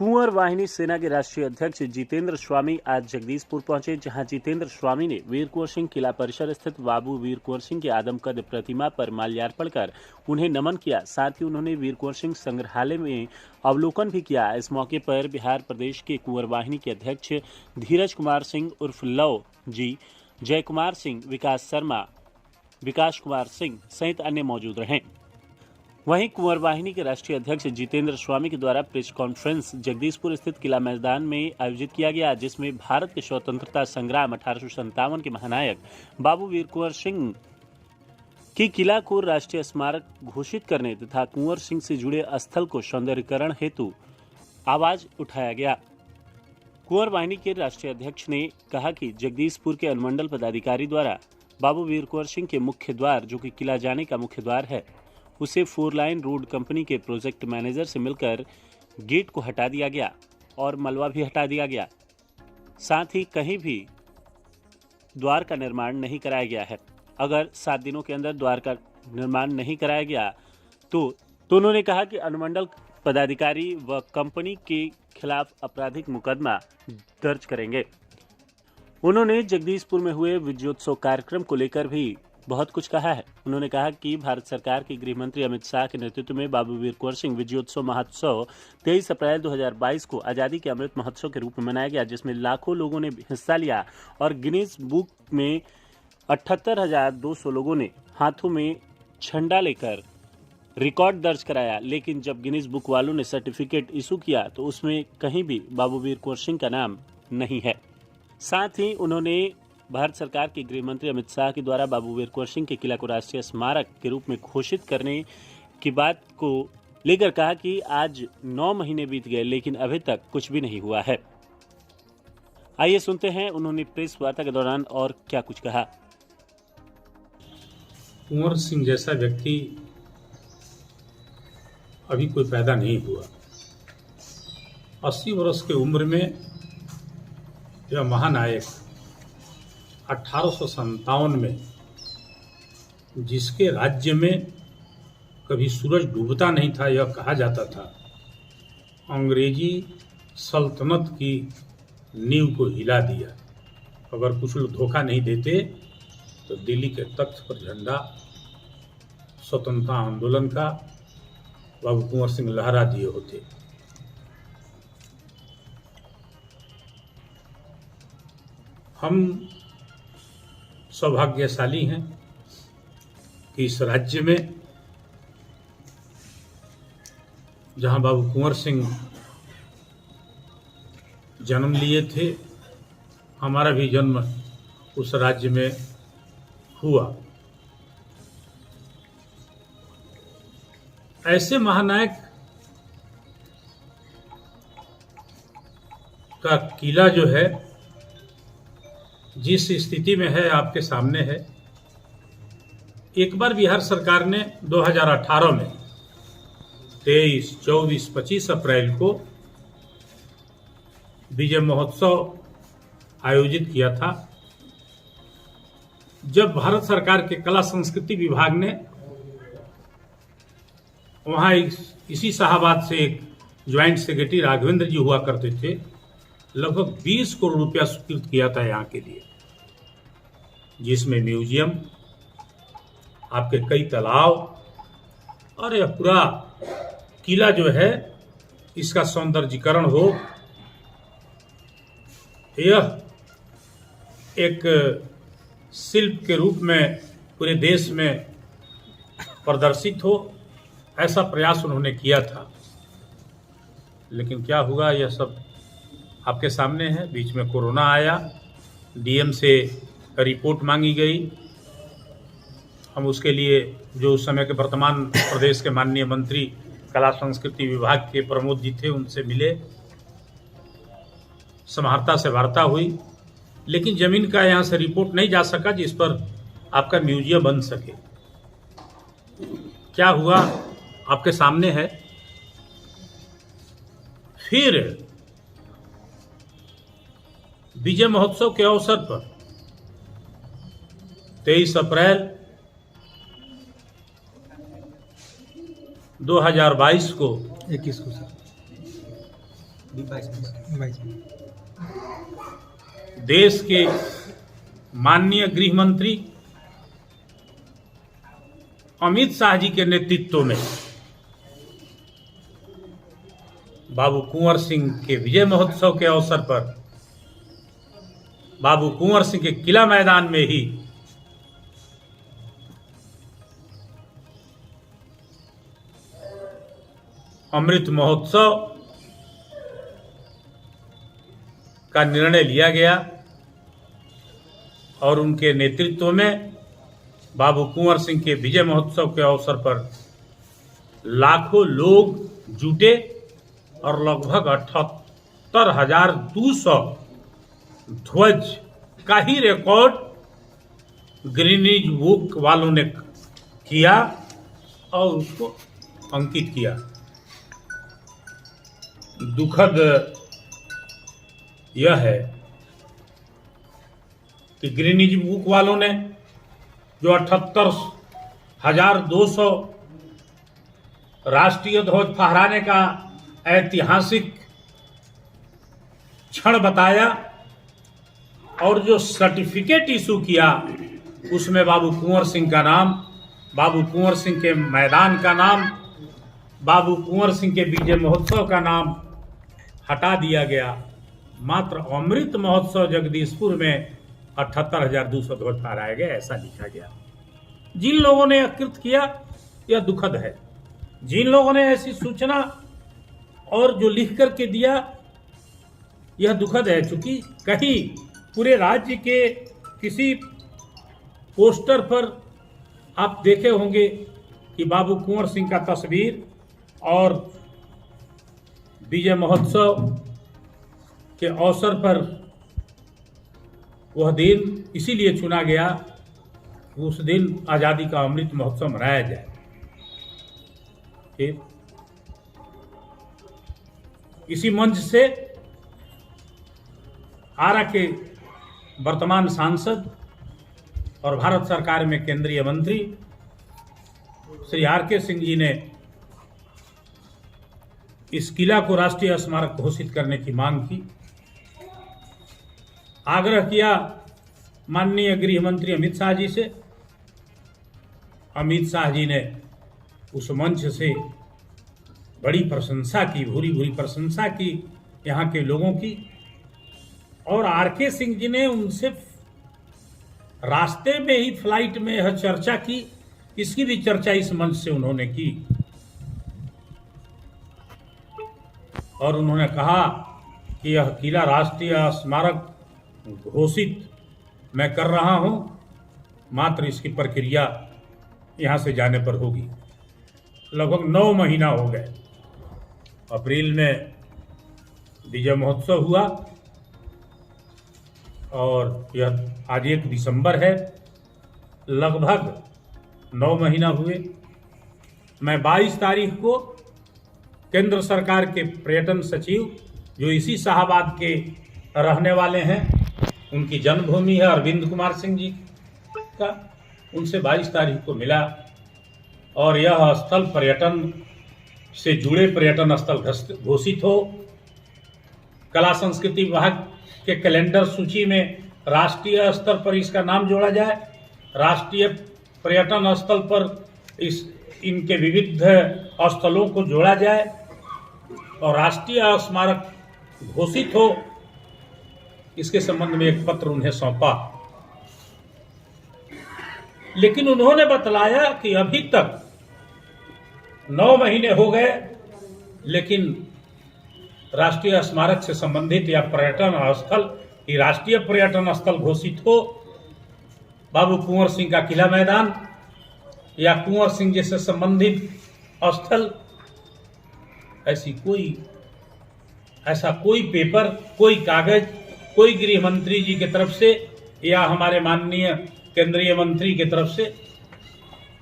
कुंवर वाहिनी सेना के राष्ट्रीय अध्यक्ष जितेंद्र स्वामी आज जगदीशपुर पहुंचे, जहां जितेंद्र स्वामी ने वीर कुंवर सिंह किला परिसर स्थित बाबू वीर कुंवर सिंह की आदमकद प्रतिमा पर माल्यार्पण कर उन्हें नमन किया। साथ ही उन्होंने वीर कुंवर सिंह संग्रहालय में अवलोकन भी किया। इस मौके पर बिहार प्रदेश के कुंवर वाहिनी के अध्यक्ष धीरज कुमार सिंह उर्फ लव जी, जय कुमार सिंह, विकास शर्मा, विकास कुमार सिंह सहित अन्य मौजूद रहे। वहीं कुंवर वाहिनी के राष्ट्रीय अध्यक्ष जितेंद्र स्वामी के द्वारा प्रेस कॉन्फ्रेंस जगदीशपुर स्थित किला मैदान में आयोजित किया गया, जिसमें भारत के स्वतंत्रता संग्राम 1857 के महानायक बाबू वीर कुंवर सिंह की किला को राष्ट्रीय स्मारक घोषित करने तथा कुंवर सिंह से जुड़े स्थल को सौंदर्यीकरण हेतु आवाज उठाया गया। कुंवर वाहिनी के राष्ट्रीय अध्यक्ष ने कहा कि जगदीशपुर के अनुमंडल पदाधिकारी द्वारा बाबू वीर कुंवर सिंह के मुख्य द्वार, जो कि किला जाने का मुख्य द्वार है, उसे 4 लाइन रोड कंपनी के प्रोजेक्ट मैनेजर से मिलकर गेट को हटा दिया गया और मलबा भी हटा दिया गया। साथ ही कहीं भी द्वार का निर्माण नहीं कराया गया है। अगर 7 दिनों के अंदर द्वार का निर्माण नहीं कराया गया तो उन्होंने कहा कि अनुमंडल पदाधिकारी व कंपनी के खिलाफ आपराधिक मुकदमा दर्ज करेंगे। उन्होंने जगदीशपुर में हुए विजयोत्सव कार्यक्रम को लेकर भी बहुत कुछ कहा है। उन्होंने कहा कि भारत सरकार के गृह मंत्री अमित शाह के नेतृत्व में बाबू वीर कुंवर सिंह विजयोत्सव महोत्सव 23 अप्रैल 2022 को आजादी के अमृत महोत्सव के रूप में मनाया गया, जिसमें लाखों लोगों ने हिस्सा लिया और गिनीज बुक में 78,200 लोगों ने हाथों में झंडा लेकर रिकॉर्ड दर्ज कराया। लेकिन जब गिनीज बुक वालों ने सर्टिफिकेट इशू किया तो उसमें कहीं भी बाबू वीर कुंवर सिंह का नाम नहीं है। साथ ही उन्होंने भारत सरकार के गृह मंत्री अमित शाह के द्वारा बाबू वीर कुंवर सिंह के किला को राष्ट्रीय स्मारक के रूप में घोषित करने की बात को लेकर कहा कि आज 9 महीने बीत गए लेकिन अभी तक कुछ भी नहीं हुआ है। आइए सुनते हैं उन्होंने प्रेस वार्ता के दौरान और क्या कुछ कहा। कुंवर सिंह जैसा व्यक्ति अभी कोई पैदा नहीं हुआ। 80 वर्ष की उम्र में यह महानायक 1857 में जिसके राज्य में कभी सूरज डूबता नहीं था, यह कहा जाता था, अंग्रेजी सल्तनत की नींव को हिला दिया। अगर कुछ लोग धोखा नहीं देते तो दिल्ली के तख्त पर झंडा स्वतंत्रता आंदोलन का बाबू कुंवर सिंह लहरा दिए होते। हम सौभाग्यशाली हैं कि इस राज्य में जहां बाबू कुंवर सिंह जन्म लिए थे, हमारा भी जन्म उस राज्य में हुआ। ऐसे महानायक का किला जो है जिस स्थिति में है आपके सामने है। एक बार बिहार सरकार ने 2018 में 23, 24, 25 अप्रैल को विजय महोत्सव आयोजित किया था, जब भारत सरकार के कला संस्कृति विभाग ने वहां इसी शाहबाद से एक ज्वाइंट सेक्रेटरी राघवेंद्र जी हुआ करते थे, लगभग 20 करोड़ रुपया स्वीकृत किया था यहाँ के लिए, जिसमें म्यूजियम, आपके कई तालाब और यह पूरा किला जो है इसका सौंदर्यीकरण हो। यह एक शिल्प के रूप में पूरे देश में प्रदर्शित हो, ऐसा प्रयास उन्होंने किया था। लेकिन क्या हुआ, यह सब आपके सामने है। बीच में कोरोना आया, डीएम से रिपोर्ट मांगी गई। हम उसके लिए जो उस समय के वर्तमान प्रदेश के माननीय मंत्री कला संस्कृति विभाग के प्रमोद जी थे, उनसे मिले, समाहर्ता से वार्ता हुई, लेकिन जमीन का यहाँ से रिपोर्ट नहीं जा सका जिस पर आपका म्यूजियम बन सके। क्या हुआ आपके सामने है। फिर विजय महोत्सव के अवसर पर 23 अप्रैल 2022 को 21 को देश के माननीय गृह मंत्री अमित शाह जी के नेतृत्व में बाबू कुंवर सिंह के विजय महोत्सव के अवसर पर बाबू कुंवर सिंह के किला मैदान में ही अमृत महोत्सव का निर्णय लिया गया और उनके नेतृत्व में बाबू कुंवर सिंह के विजय महोत्सव के अवसर पर लाखों लोग जुटे और लगभग 78,200 ध्वज का ही रिकॉर्ड गिनीज बुक वालों ने किया और उसको अंकित किया। दुखद यह है कि गिनीज बुक वालों ने जो 78,200 राष्ट्रीय ध्वज फहराने का ऐतिहासिक क्षण बताया और जो सर्टिफिकेट इशू किया उसमें बाबू कुंवर सिंह का नाम, बाबू कुंवर सिंह के मैदान का नाम, बाबू कुंवर सिंह के विजय महोत्सव का नाम हटा दिया गया। मात्र अमृत महोत्सव जगदीशपुर में 78,200 ध्वज फहराए गए, ऐसा लिखा गया। जिन लोगों ने कृत किया यह दुखद है। जिन लोगों ने ऐसी सूचना और जो लिख करके दिया यह दुखद है, क्योंकि कहीं पूरे राज्य के किसी पोस्टर पर आप देखे होंगे कि बाबू कुंवर सिंह का तस्वीर और विजय महोत्सव के अवसर पर वह दिन इसीलिए चुना गया कि उस दिन आज़ादी का अमृत महोत्सव मनाया जाए। फिर इसी मंच से आरा के वर्तमान सांसद और भारत सरकार में केंद्रीय मंत्री श्री आर.के. सिंह जी ने इस किला को राष्ट्रीय स्मारक घोषित करने की मांग की। आग्रह किया माननीय गृह मंत्री अमित शाह जी से। अमित शाह जी ने उस मंच से बड़ी प्रशंसा की, भूरी भूरी प्रशंसा की यहाँ के लोगों की, और आर.के. सिंह जी ने उनसे रास्ते में ही फ्लाइट में यह चर्चा की। इसकी भी चर्चा इस मंच से उन्होंने की और उन्होंने कहा कि यह किला राष्ट्रीय स्मारक घोषित मैं कर रहा हूं, मात्र इसकी प्रक्रिया यहां से जाने पर होगी। लगभग 9 महीना हो गए। अप्रैल में विजय महोत्सव हुआ और यह आज 1 दिसंबर है। लगभग 9 महीना हुए। मैं 22 तारीख को केंद्र सरकार के पर्यटन सचिव, जो इसी शाहबाद के रहने वाले हैं, उनकी जन्मभूमि है अरविंद कुमार सिंह जी का, उनसे 22 तारीख को मिला और यह स्थल पर्यटन से जुड़े पर्यटन स्थल घोषित हो, कला संस्कृति विभाग के कैलेंडर सूची में राष्ट्रीय स्तर पर इसका नाम जोड़ा जाए, राष्ट्रीय पर्यटन स्थल पर इनके विविध स्थलों को जोड़ा जाए और राष्ट्रीय स्मारक घोषित हो। इसके संबंध में एक पत्र उन्हें सौंपा, लेकिन उन्होंने बतलाया कि अभी तक 9 महीने हो गए, लेकिन राष्ट्रीय स्मारक से संबंधित या पर्यटन स्थल की राष्ट्रीय पर्यटन स्थल घोषित हो, बाबू कुंवर सिंह का किला मैदान या कुंवर सिंह जी से संबंधित स्थल, ऐसा कोई पेपर, कोई कागज, कोई गृह मंत्री जी की तरफ से या हमारे माननीय केंद्रीय मंत्री की तरफ से,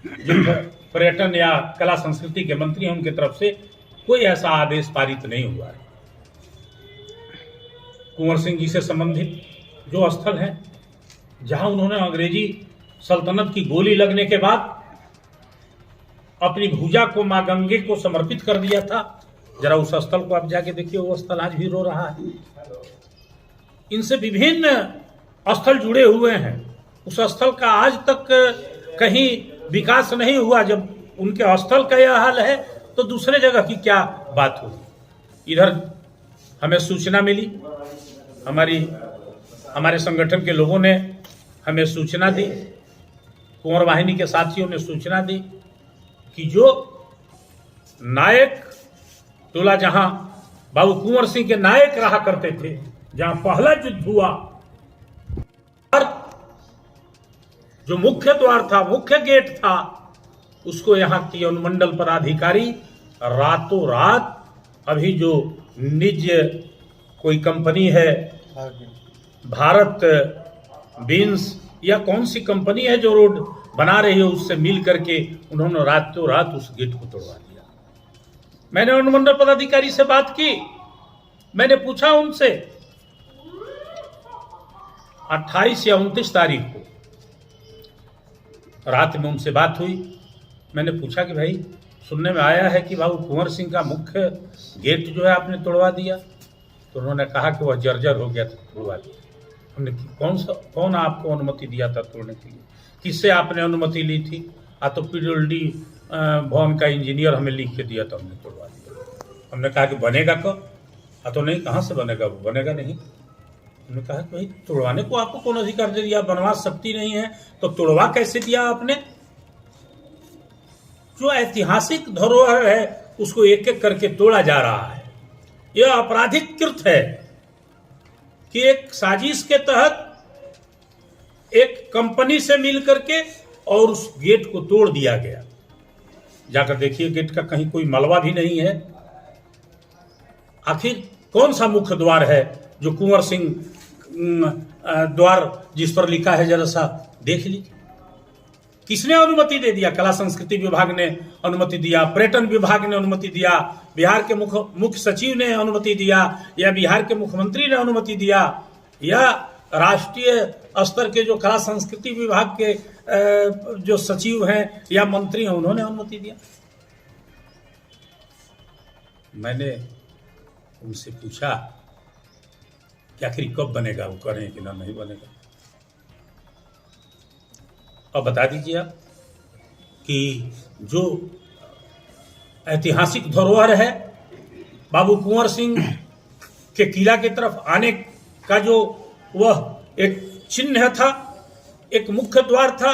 जो पर्यटन या कला संस्कृति के मंत्री हैं, उनकी तरफ से कोई ऐसा आदेश पारित नहीं हुआ है। कुंवर सिंह जी से संबंधित जो स्थल है, जहां उन्होंने अंग्रेजी सल्तनत की गोली लगने के बाद अपनी भुजा को मां गंगे को समर्पित कर दिया था, जरा उस स्थल को आप जाके देखिए, वो स्थल आज भी रो रहा है। इनसे विभिन्न स्थल जुड़े हुए हैं। उस स्थल का आज तक कहीं विकास नहीं हुआ। जब उनके स्थल का यह हाल है तो दूसरे जगह की क्या बात होगी। इधर हमें सूचना मिली, हमारे संगठन के लोगों ने हमें सूचना दी, कुंवर वाहिनी के साथियों ने सूचना दी कि जो नायक टोला, जहां बाबू कुंवर सिंह के नायक रहा करते थे, जहां पहला युद्ध हुआ, जो मुख्य द्वार था, मुख्य गेट था, उसको यहाँ की अनुमंडल पदाधिकारी रातों रात, अभी जो निज कोई कंपनी है, भारत बीन्स या कौन सी कंपनी है जो रोड बना रही है, उससे मिल करके उन्होंने रातों रात उस गेट को तोड़वा दिया। मैंने अनुमंडल पदाधिकारी से बात की, मैंने पूछा उनसे 28 या 29 तारीख को रात में उनसे बात हुई। मैंने पूछा कि भाई, सुनने में आया है कि बाबू कुंवर सिंह का मुख्य गेट जो है आपने तोड़वा दिया। तो उन्होंने कहा कि वह जर्जर हो गया था, तोड़वा दिया। हमने कौन आपको अनुमति दिया था तोड़ने के लिए, किससे आपने अनुमति ली थी? तो पीडब्ल्यूडी भवन का इंजीनियर हमें लिख के दिया था, हमने तोड़वा दिया। हमने कहा कि बनेगा कब? तो नहीं, कहाँ से बनेगा, वो बनेगा नहीं। हमने कहा कि भाई, तोड़वाने को आपको कौन अधिकार दे दिया? बनवा सकती नहीं है तो तोड़वा कैसे दिया आपने? जो ऐतिहासिक धरोहर है उसको एक एक करके तोड़ा जा रहा है। यह आपराधिक कृत है कि एक साजिश के तहत एक कंपनी से मिल करके और उस गेट को तोड़ दिया गया। जाकर देखिए, गेट का कहीं कोई मलबा भी नहीं है। आखिर कौन सा मुख्य द्वार है जो कुंवर सिंह द्वार जिस पर लिखा है, जरा सा देख लीजिए। किसने अनुमति दे दिया? कला संस्कृति विभाग ने अनुमति दिया, पर्यटन विभाग ने अनुमति दिया, बिहार के मुख्य सचिव ने अनुमति दिया, या बिहार के मुख्यमंत्री ने अनुमति दिया, या राष्ट्रीय स्तर के जो कला संस्कृति विभाग के जो सचिव हैं या मंत्री हैं, उन्होंने अनुमति दिया? मैंने उनसे पूछा कि आखिर कब बनेगा? वो कह रहे हैं कि ना, नहीं बनेगा। अब बता दीजिए आप कि जो ऐतिहासिक धरोहर है, बाबू कुंवर सिंह के किला की तरफ आने का जो वह एक चिन्ह था, एक मुख्य द्वार था,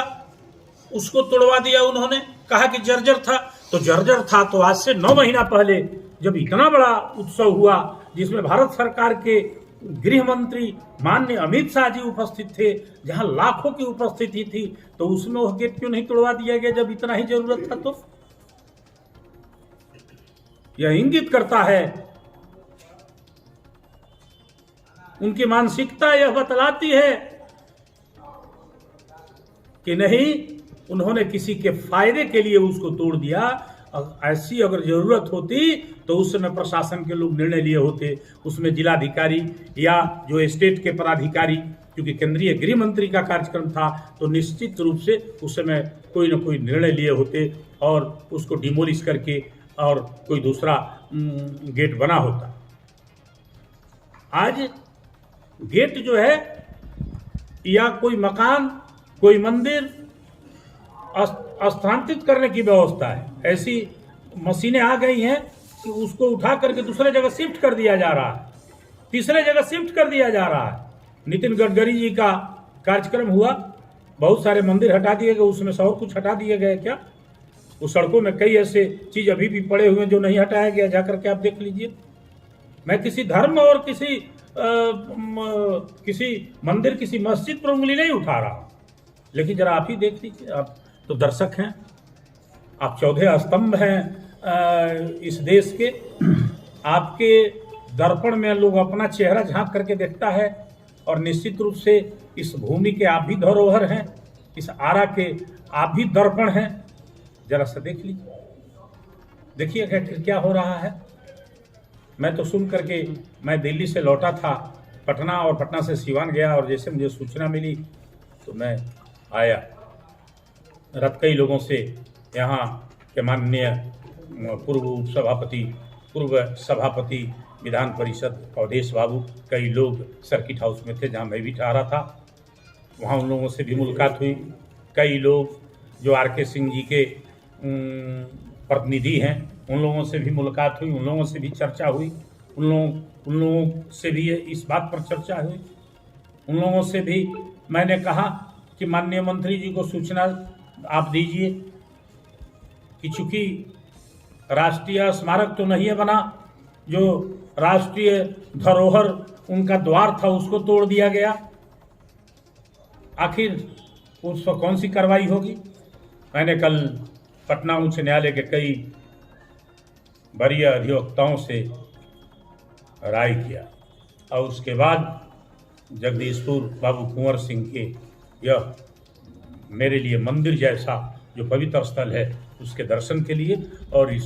उसको तोड़वा दिया उन्होंने। कहा कि जर्जर था। तो जर्जर था तो आज से 9 महीना पहले जब इतना बड़ा उत्सव हुआ, जिसमें भारत सरकार के गृह मंत्री माननीय अमित शाह जी उपस्थित थे, जहां लाखों की उपस्थिति थी, तो उसमें वह गेट क्यों नहीं तोड़वा दिया गया जब इतना ही जरूरत था? तो यह इंगित करता है, उनकी मानसिकता यह बतलाती है कि नहीं, उन्होंने किसी के फायदे के लिए उसको तोड़ दिया। ऐसी अगर जरूरत होती तो उस समय प्रशासन के लोग निर्णय लिए होते, उसमें जिलाधिकारी या जो स्टेट के पदाधिकारी, क्योंकि केंद्रीय गृह मंत्री का कार्यक्रम था, तो निश्चित रूप से उस समय कोई न कोई निर्णय लिए होते और उसको डिमोलिश करके और कोई दूसरा गेट बना होता। आज गेट जो है, या कोई मकान, कोई मंदिर स्थानांतरित करने की व्यवस्था है, ऐसी मशीनें आ गई हैं कि उसको उठा करके दूसरे जगह शिफ्ट कर दिया जा रहा है, तीसरे जगह शिफ्ट कर दिया जा रहा है। नितिन गडकरी जी का कार्यक्रम हुआ, बहुत सारे मंदिर हटा दिए गए, उसमें से और कुछ हटा दिए गए क्या? उस सड़कों में कई ऐसे चीज अभी भी पड़े हुए हैं जो नहीं हटाया गया, जाकर के आप देख लीजिए। मैं किसी धर्म और किसी मंदिर, किसी मस्जिद पर उंगली नहीं उठा रहा, लेकिन जरा आप ही देख लीजिए। आप तो दर्शक हैं, आप 14 स्तंभ हैं इस देश के। आपके दर्पण में लोग अपना चेहरा झांक करके देखता है, और निश्चित रूप से इस भूमि के आप भी धरोहर हैं, इस आरा के आप भी दर्पण हैं। जरा सा देख लीजिए, देखिए क्या हो रहा है। मैं तो सुन करके, मैं दिल्ली से लौटा था पटना, और पटना से सिवान गया, और जैसे मुझे सूचना मिली तो मैं आया। रत कई लोगों से यहाँ के माननीय पूर्व उपसभापति पूर्व सभापति विधान परिषद अवधेश बाबू, कई लोग सर्किट हाउस में थे जहां मैं भी ठहरा था, वहां उन लोगों से भी मुलाकात हुई। कई लोग जो आर.के. सिंह जी के प्रतिनिधि हैं उन लोगों से भी मुलाकात हुई, उन लोगों से भी चर्चा हुई, उन लोगों से भी इस बात पर चर्चा हुई। उन लोगों से भी मैंने कहा कि माननीय मंत्री जी को सूचना आप दीजिए कि चूंकि राष्ट्रीय स्मारक तो नहीं है बना, जो राष्ट्रीय धरोहर उनका द्वार था उसको तोड़ दिया गया, आखिर उस पर कौन सी कार्रवाई होगी। मैंने कल पटना उच्च न्यायालय के कई वरीय अधिवक्ताओं से राय किया और उसके बाद जगदीशपुर बाबू कुंवर सिंह के यह मेरे लिए मंदिर जैसा जो पवित्र स्थल है उसके दर्शन के लिए और इस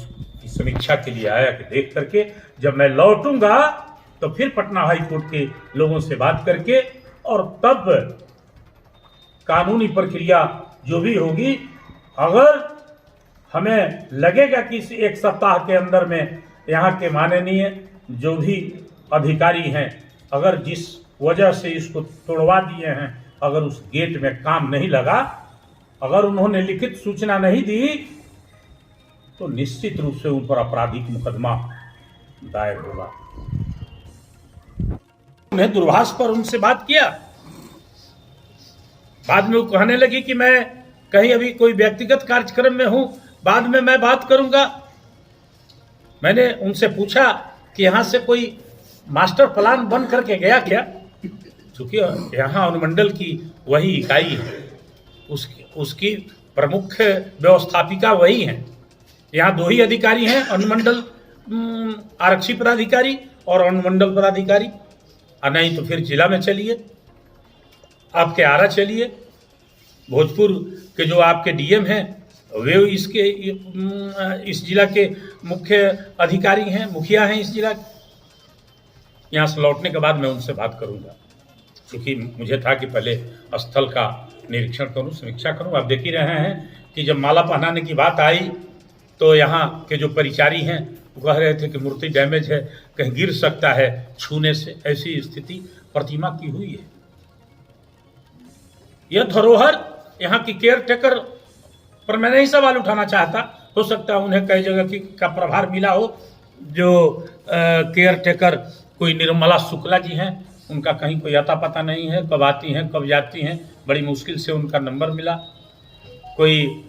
समीक्षा के लिए आया कि देख करके जब मैं लौटूंगा तो फिर पटना हाई कोर्ट के लोगों से बात करके और तब कानूनी प्रक्रिया जो भी होगी, अगर हमें लगेगा कि इस एक सप्ताह के अंदर में यहाँ के माननीय जो भी अधिकारी हैं अगर जिस वजह से इसको तोड़वा दिए हैं, अगर उस गेट में काम नहीं लगा, अगर उन्होंने लिखित सूचना नहीं दी, तो निश्चित रूप से उन पर आपराधिक मुकदमा दायर होगा। उन्हें दूरभाष पर उनसे बात किया, बाद में वो कहने लगी कि मैं कहीं अभी कोई व्यक्तिगत कार्यक्रम में हूं, बाद में मैं बात करूंगा। मैंने उनसे पूछा कि यहां से कोई मास्टर प्लान बन करके गया क्या, क्योंकि यहाँ अनुमंडल की वही इकाई है, उसकी प्रमुख व्यवस्थापिका वही हैं। यहाँ दो ही अधिकारी हैं, अनुमंडल आरक्षी पदाधिकारी और अनुमंडल पदाधिकारी, और नहीं तो फिर जिला में चलिए, आपके आरा चलिए, भोजपुर के जो आपके डीएम हैं वे इस जिला के मुख्य अधिकारी हैं, मुखिया हैं इस जिला के। यहाँ से लौटने के बाद मैं उनसे बात करूंगा, क्योंकि मुझे था कि पहले स्थल का निरीक्षण करूं, समीक्षा करूं। आप देख ही रहे हैं कि जब माला पहनाने की बात आई तो यहाँ के जो परिचारी हैं वो कह रहे थे कि मूर्ति डैमेज है, कहीं गिर सकता है छूने से, ऐसी स्थिति प्रतिमा की हुई है। यह धरोहर यहाँ की केयर टेकर पर मैं नहीं सवाल उठाना चाहता, हो सकता है उन्हें कई जगह का प्रभार मिला हो। जो केयर टेकर कोई निर्मला शुक्ला जी हैं, उनका कहीं कोई अता पता नहीं है, कब आती हैं कब जाती हैं, बड़ी मुश्किल से उनका नंबर मिला। कोई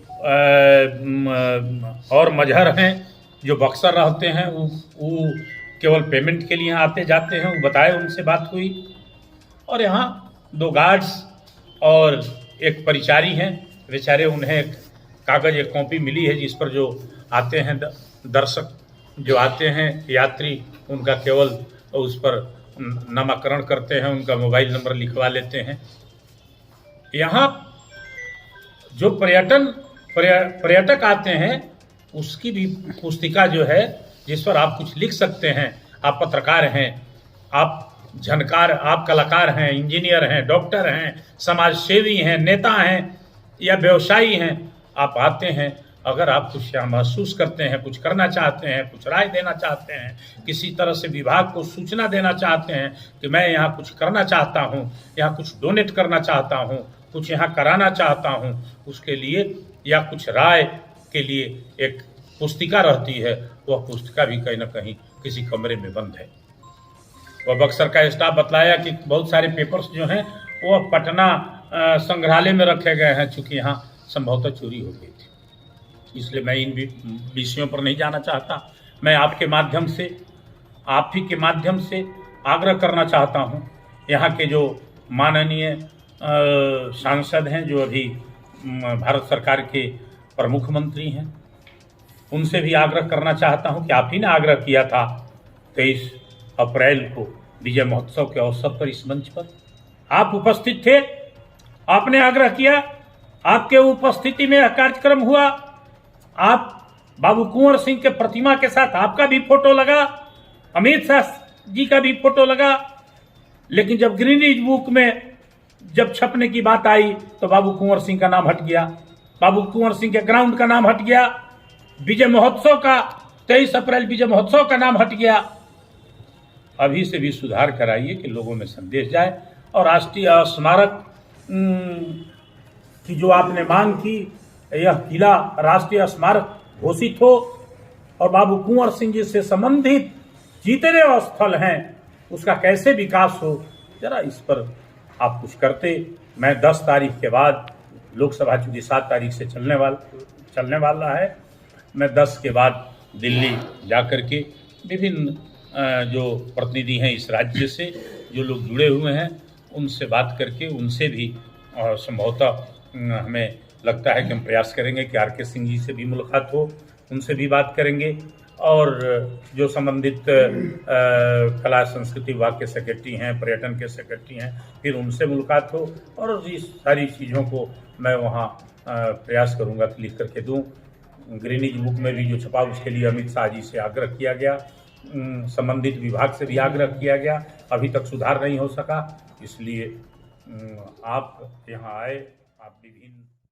और मजहर हैं जो बक्सर रहते हैं, वो केवल पेमेंट के लिए आते जाते हैं, वो बताए, उनसे बात हुई। और यहाँ 2 गार्ड्स और एक परिचारी हैं, बेचारे उन्हें एक कागज, एक कॉपी मिली है जिस पर जो आते हैं दर्शक जो आते हैं यात्री, उनका केवल उस पर नामाकरण करते हैं, उनका मोबाइल नंबर लिखवा लेते हैं। यहाँ जो पर्यटक आते हैं उसकी भी पुस्तिका जो है जिस पर आप कुछ लिख सकते हैं। आप पत्रकार हैं, आप झनकार, आप कलाकार हैं, इंजीनियर हैं, डॉक्टर हैं, समाज सेवी हैं, नेता हैं या व्यवसायी हैं, आप आते हैं, अगर आप कुछ यहाँ महसूस करते हैं, कुछ करना चाहते हैं, कुछ राय देना चाहते हैं, किसी तरह से विभाग को सूचना देना चाहते हैं कि मैं यहाँ कुछ करना चाहता हूँ, यहाँ कुछ डोनेट करना चाहता हूँ, कुछ यहाँ कराना चाहता हूँ, उसके लिए या कुछ राय के लिए एक पुस्तिका रहती है, वह पुस्तिका भी कहीं ना कहीं किसी कमरे में बंद है। वह बक्सर का स्टाफ बतलाया कि बहुत सारे पेपर्स जो हैं वह पटना संग्रहालय में रखे गए हैं, चूँकि यहाँ संभवतः चोरी हो गई थी, इसलिए मैं इन विषयों पर नहीं जाना चाहता। मैं आपके माध्यम से, आप ही के माध्यम से आग्रह करना चाहता हूँ, यहाँ के जो माननीय सांसद हैं, जो अभी भारत सरकार के प्रमुख मंत्री हैं, उनसे भी आग्रह करना चाहता हूँ कि आप ही ने आग्रह किया था 23 अप्रैल को विजय महोत्सव के अवसर पर इस मंच पर आप उपस्थित थे, आपने आग्रह किया, आपके उपस्थिति में यह कार्यक्रम हुआ। आप बाबू कुंवर सिंह के प्रतिमा के साथ आपका भी फोटो लगा, अमित शाह जी का भी फोटो लगा, लेकिन जब गिनीज बुक में जब छपने की बात आई तो बाबू कुंवर सिंह का नाम हट गया, बाबू कुंवर सिंह के ग्राउंड का नाम हट गया, विजय महोत्सव का 23 अप्रैल विजय महोत्सव का नाम हट गया। अभी से भी सुधार कराइए कि लोगों में संदेश जाए और राष्ट्रीय स्मारक की जो आपने मांग की, यह किला राष्ट्रीय स्मारक घोषित हो और बाबू कुंवर सिंह जी से संबंधित जितने स्थल हैं उसका कैसे विकास हो, जरा इस पर आप कुछ करते। मैं 10 तारीख के बाद, लोकसभा चुनाव 7 तारीख से चलने वाला है, मैं 10 के बाद दिल्ली जाकर के विभिन्न जो प्रतिनिधि हैं इस राज्य से, जो लोग जुड़े हुए हैं, उनसे बात करके उनसे भी संभवतः हमें लगता है कि हम प्रयास करेंगे कि आर के सिंह जी से भी मुलाकात हो, उनसे भी बात करेंगे और जो संबंधित कला संस्कृति विभाग के सेक्रेटरी हैं, पर्यटन के सेक्रेटरी हैं, फिर उनसे मुलाकात हो और इस सारी चीज़ों को मैं वहाँ प्रयास करूँगा कि लिख करके दूँ। ग्रीनिज बुक में भी जो छपा उसके लिए अमित शाह जी से आग्रह किया गया, संबंधित विभाग से भी आग्रह किया गया, अभी तक सुधार नहीं हो सका। इसलिए आप यहाँ आए, आप विभिन्न